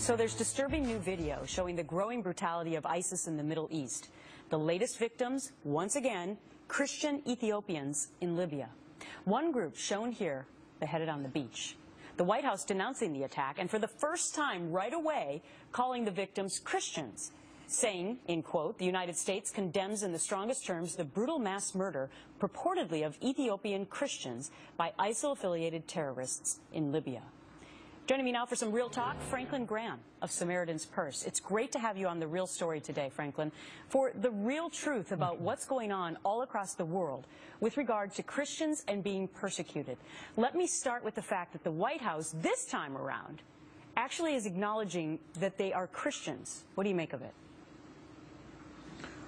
So there's disturbing new video showing the growing brutality of ISIS in the Middle East. The latest victims, once again, Christian Ethiopians in Libya. One group shown here, beheaded on the beach. The White House denouncing the attack and for the first time right away calling the victims Christians, saying, in quote, the United States condemns in the strongest terms the brutal mass murder purportedly of Ethiopian Christians by ISIL-affiliated terrorists in Libya. Joining me now for some real talk, Franklin Graham of Samaritan's Purse. It's great to have you on The Real Story today, Franklin, for the real truth about what's going on all across the world with regard to Christians and being persecuted. Let me start with the fact that the White House, this time around, actually is acknowledging that they are Christians. What do you make of it?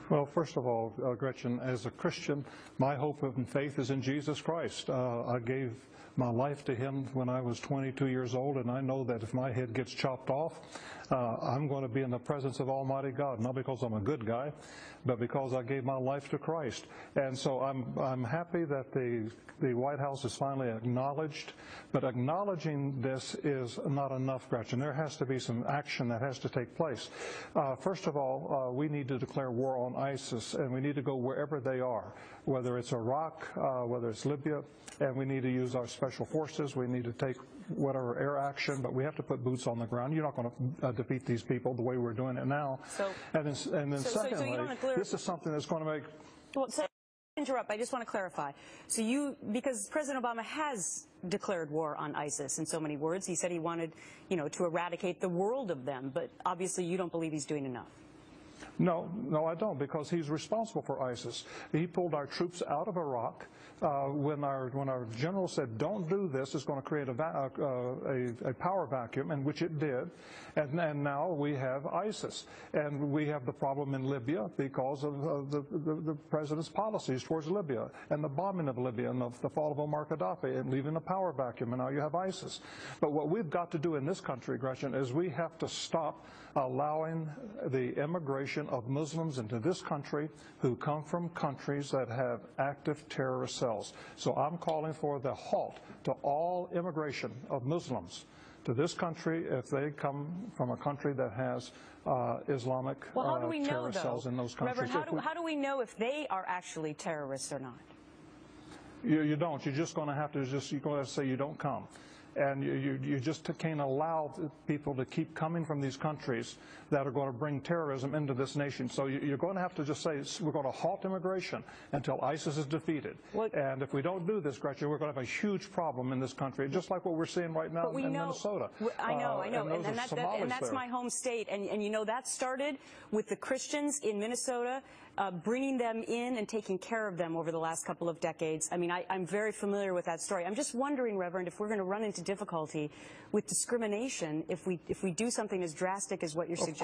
Well, first of all, Gretchen, as a Christian, my hope and faith is in Jesus Christ. I gave my life to him when I was 22 years old, and I know that if my head gets chopped off, I'm going to be in the presence of Almighty God, not because I'm a good guy, but because I gave my life to Christ. And so I'm happy that the White House is finally acknowledged, but acknowledging this is not enough, Gretchen. There has to be some action that has to take place. First of all, we need to declare war on ISIS, and we need to go wherever they are, whether it's Iraq, whether it's Libya, and we need to use our special forces. We need to take whatever air action, but we have to put boots on the ground. You're not going to defeat these people the way we're doing it now. And then secondly, this is something that's going to make... Well, so interrupt. I just want to clarify. So because President Obama has declared war on ISIS in so many words, he said he wanted, to eradicate the world of them, but obviously you don't believe he's doing enough. No, I don't, because he's responsible for ISIS. He pulled our troops out of Iraq. When our general said, don't do this, it's going to create a power vacuum, and which it did. And now we have ISIS. And we have the problem in Libya because of the president's policies towards Libya, and the bombing of Libya, and the fall of Omar Gaddafi, and leaving a power vacuum, and now you have ISIS. But what we've got to do in this country, Gretchen, is we have to stop allowing the immigration of Muslims into this country who come from countries that have active terrorist cells. So I'm calling for the halt to all immigration of Muslims to this country if they come from a country that has Islamic terrorist cells in those countries. Reverend, how do we know if they are actually terrorists or not? You don't. You're just going to have to say you don't come. And you just can't allow people to keep coming from these countries that are going to bring terrorism into this nation. So you're going to have to just say we're going to halt immigration until ISIS is defeated. And if we don't do this, Gretchen, we're going to have a huge problem in this country, just like what we're seeing right now in Minnesota. I know. And that's my home state. And that started with the Christians in Minnesota, bringing them in and taking care of them over the last couple of decades. I mean, I'm very familiar with that story. I'm just wondering, Reverend, if we're going to run into difficulty with discrimination if we do something as drastic as what you're suggesting.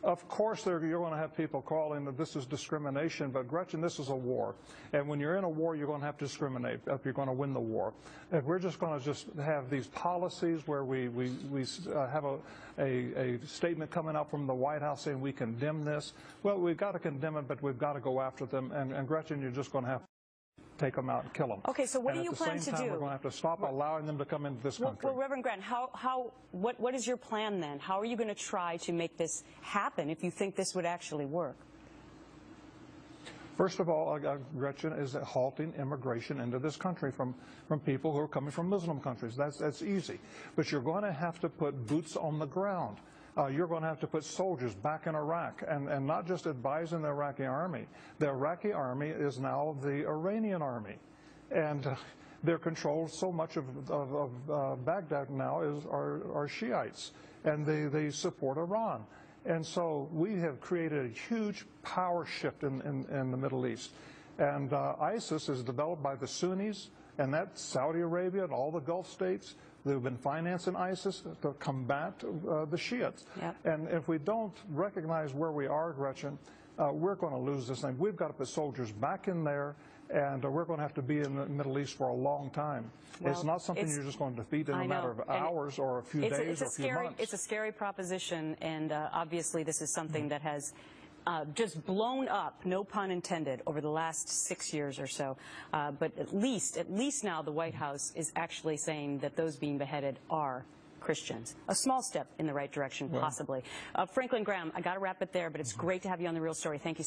Of course you're going to have people calling that this is discrimination, but Gretchen, this is a war. And when you're in a war, you're going to have to discriminate if you're going to win the war. If we're just going to have these policies where we have a statement coming out from the White House saying we condemn this, well, we've got to condemn it, but we've got to go after them. And Gretchen, you're just going to have to take them out and kill them. Okay, so what do you plan to do? At the same time, we're going to have to stop allowing them to come into this country. Well, Reverend Grant, what is your plan then? How are you going to try to make this happen if you think this would actually work? First of all, Gretchen, is halting immigration into this country from people who are coming from Muslim countries. That's easy. But you're going to have to put boots on the ground. You're going to have to put soldiers back in Iraq, and not just advising the Iraqi army. The Iraqi army is now the Iranian army, and they're controlled so much of Baghdad now are Shiites, and they support Iran. And so we have created a huge power shift in the Middle East. And ISIS is developed by the Sunnis, and that's Saudi Arabia and all the Gulf states. They've been financing ISIS to combat the Shiites. Yep. And if we don't recognize where we are, Gretchen, we're going to lose this thing. We've got to put soldiers back in there, and we're going to have to be in the Middle East for a long time. Well, it's not something you're just going to defeat in a matter of hours or a few days or a few months. It's a scary proposition, and obviously this is something that has just blown up, no pun intended, over the last 6 years or so. But at least now the White House is actually saying that those being beheaded are Christians. A small step in the right direction, possibly. Franklin Graham, I got to wrap it there, but it's great to have you on The Real Story. Thank you.